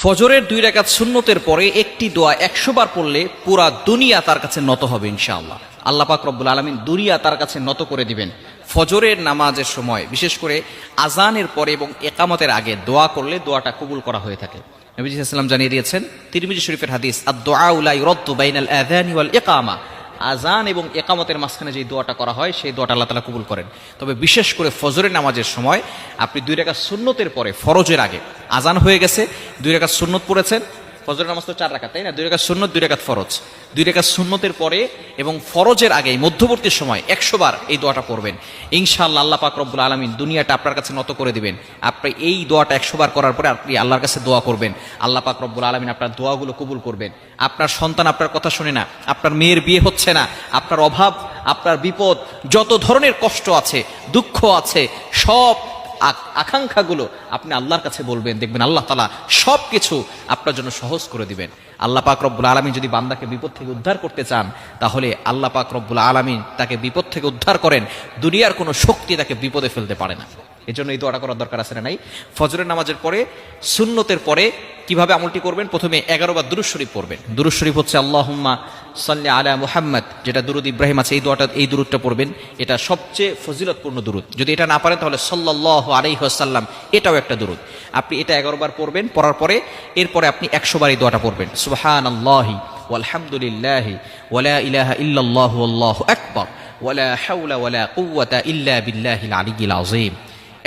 ফজরের 2 রাকাত সুন্নতের পরে একটি দোয়া 100 বার পড়লে পুরা দুনিয়া তার কাছে নত হবে ইনশাআল্লাহ। আল্লাহ পাক রব্বুল আলামিন দুনিয়া তার কাছে নত করে দিবেন। ফজরের নামাজের সময় বিশেষ করে আজানের পরে এবং ইকামতের আগে দোয়া করলে দোয়াটা কবুল করা হয়ে থাকে। নবী সাল্লাল্লাহু আলাইহি ওয়াসাল্লাম জানিয়ে দিয়েছেন, তিরমিজি শরীফের হাদিস, আদ-দুআউ লা ইউরাদ্দু বাইনাল আযানি ওয়াল ইকামা। আজান এবং ইকামতের মাঝখানে যে দোয়াটা করা হয় সেই দোয়াটা আল্লাহ তাআলা কবুল করেন। তবে বিশেষ করে ফজরের নামাজের সময় আপনি 2 রাকাত সুন্নতের পরে, ফরজের আগে আজান হয়ে গেছে, 2 রাকাত সুন্নত পড়েছেন। ফজরের নামাজ তো 4 রাকাত, তাই না? 2 রাকাত সুন্নত, 2 রাকাত ফরজ। 2 রাকাত সুন্নতের পরে এবং ফরজের আগে মধ্যবর্তী সময় 100 বার এই দোয়াটা পড়বেন। ইনশাআল্লাহ আল্লাহ পাক রব্বুল আলামিন দুনিয়াটা আপনার কাছে নত করে দিবেন। আপনি এই দোয়াটা 100 বার করার পরে আপনি আল্লাহর কাছে দোয়া করবেন, আল্লাহ পাক রব্বুল আলামিন আপনার দোয়াগুলো কবুল করবেন। আপনার সন্তান আপনার কথা শুনে না, আপনার মেয়ের বিয়ে হচ্ছে না, আপনার অভাব, আপনার বিপদ, যত ধরনের কষ্ট আছে, দুঃখ আছে, সব আকাঙ্ক্ষাগুলো আপনি আল্লাহর কাছে বলবেন, দেখবেন আল্লাহ তাআলা সব কিছু আপনার জন্য সহজ করে দিবেন। আল্লাহ পাক রব্বুল আলামিন যদি বান্দাকে বিপদ থেকে উদ্ধার করতে চান, তাহলে আল্লাহ পাক রব্বুল আলামিন তাকে বিপদ থেকে উদ্ধার করেন। দুনিয়ার কোনো শক্তি তাকে বিপদে ফেলতে পারে না। এজন্য এই দোয়াটা করার দরকার আছে না নাই? ফজরের নামাজের পরে সুন্নতের পরে কিভাবে আমলটি করবেন? প্রথমে 11 বার দুরূদ শরীফ পড়বেন। দুরূদ শরীফ হচ্ছে আল্লাহুম্মা সাল্লি আলা মুহাম্মদ, যেটা দুরূদ ইব্রাহিম আছে, এই দুরূদটা পড়বেন। এটা সবচেয়ে ফজিলতপূর্ণ দুরূদ। যদি এটা না পারেন তাহলে সাল্লাল্লাহু আলাইহি ওয়াসাল্লাম, এটাও একটা দুরূদ। আপনি এটা 11 বার পড়বেন। পড়ার পরে এরপরে আপনি 100 বার এই দোয়াটা পড়বেন, সুবহানাল্লাহি ওয়ালহামদুলিল্লাহি ওয়ালা ইলাহা ইল্লাল্লাহু আল্লাহু আকবার ওয়ালা হাওলা ওয়ালা কুওয়াতা ইল্লা বিল্লাহিল আলিয়্যিল আযীম।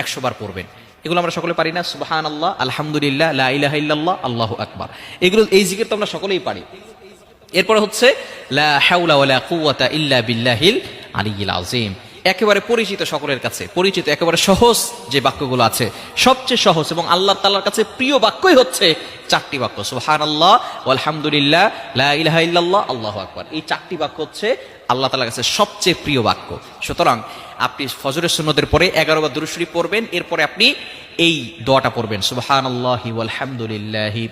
100 বার পড়বেন। এগুলো আমরা সকলে পারি না? সুবহানাল্লাহ, আলহামদুলিল্লাহ, লা ইলাহা ইল্লাল্লাহ, আল্লাহু আকবার। এগুলো, এই জিকির তো আমরা সকলেই পারি। এরপরে হচ্ছে লা হাওলা ওয়ালা কুওয়াতা ইল্লা বিল্লাহিল আলিয়্যিল আযীম। একেবারে পরিচিত, সকলের কাছে পরিচিত, একেবারে সহজ যে বাক্যগুলো আছে, সবচেয়ে সহজ এবং আল্লাহ তাআলার কাছে প্রিয় বাক্যই হচ্ছে 4টি বাক্য, সুবহানাল্লাহ, আলহামদুলিল্লাহ, লা ইলাহা ইল্লাল্লাহ, আল্লাহু আকবার। এই 4টি বাক্য হচ্ছে আল্লাহ তাআলার কাছে সবচেয়ে প্রিয় বাক্য। সুতরাং আপনি ফজরের সুন্নতের পরে 11 বার দুরূদ শরীফ পড়বেন। এরপরে আপনি এই দোয়াটা পড়বেন, সুবহানাল্লাহি ওয়ালহামদুলিল্লাহি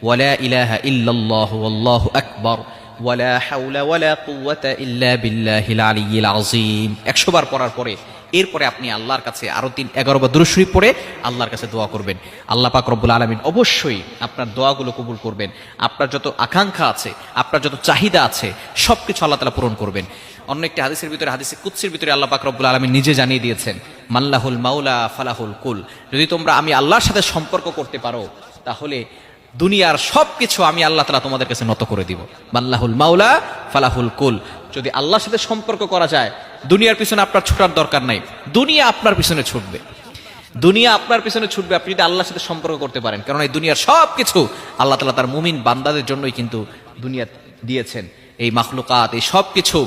ওয়ালা ইলাহা ইল্লাল্লাহু আল্লাহু আকবার ওয়ালা হাওলা ওয়ালা কুওয়াতা ইল্লা বিল্লাহিল আলিয়্যিল আযীম। 100 বার পড়ার পরে এরপরে আপনি আল্লাহর কাছে আরো 11 বার দুরূদ শরীফ পড়ে আল্লাহর কাছে দোয়া করবেন। আল্লাহ পাক রব্বুল আলামিন অবশ্যই আপনার দোয়াগুলো কবুল করবেন। আপনার যত আকাঙ্ক্ষা আছে, আপনার যত চাহিদা আছে, সবকিছু আল্লাহ তাআলা পূরণ করবেন। অন্য একটি হাদিসের ভিতরে, হাদিসে কুদসির ভিতরে আল্লাহ পাক রব্বুল আলামিন নিজে জানিয়ে দিয়েছেন, মাল্লাহুল মাওলা ফালাহুল কুল। যদি তোমরা আমি আল্লাহর সাথে সম্পর্ক করতে পারো, তাহলে দুনিয়ার সবকিছু আমি আল্লাহ তাআলা তোমাদের কাছে নত করে দিব। মাল্লাহুল মাওলা ফালাহুল কুল। যদি আল্লাহর সাথে সম্পর্ক করা যায়, দুনিয়ার পিছনে আপনার ছোটার দরকার নাই, দুনিয়া আপনার পিছনে ছুটবে। দুনিয়া আপনার পিছনে ছুটবে আপনি যদি আল্লাহর সাথে সম্পর্ক করতে পারেন। কারণ এই দুনিয়ার সবকিছু আল্লাহ তাআলা তার মুমিন বান্দাদের জন্যই কিন্তু দুনিয়া দিয়েছেন। এই মাখলুকাত, এই সব কিছু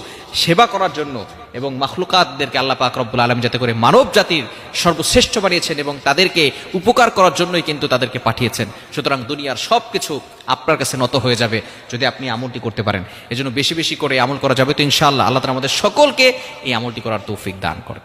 সেবা করার জন্য এবং মাখলুকাতদেরকে আল্লাহ পাক রব্বুল আলামিন যাতে করে মানব জাতির সর্বশ্রেষ্ঠ বানিয়েছেন এবং তাদেরকে উপকার করার জন্যই কিন্তু তাদেরকে পাঠিয়েছেন। সুতরাং দুনিয়ার সব কিছু আপনার কাছে নত হয়ে যাবে যদি আপনি আমলটি করতে পারেন। এজন্য বেশি বেশি করে আমল করা যাবে তো ইনশাআল্লাহ। আল্লাহ তাআলা আমাদের সকলকে এই আমলটি করার তৌফিক দান করেন।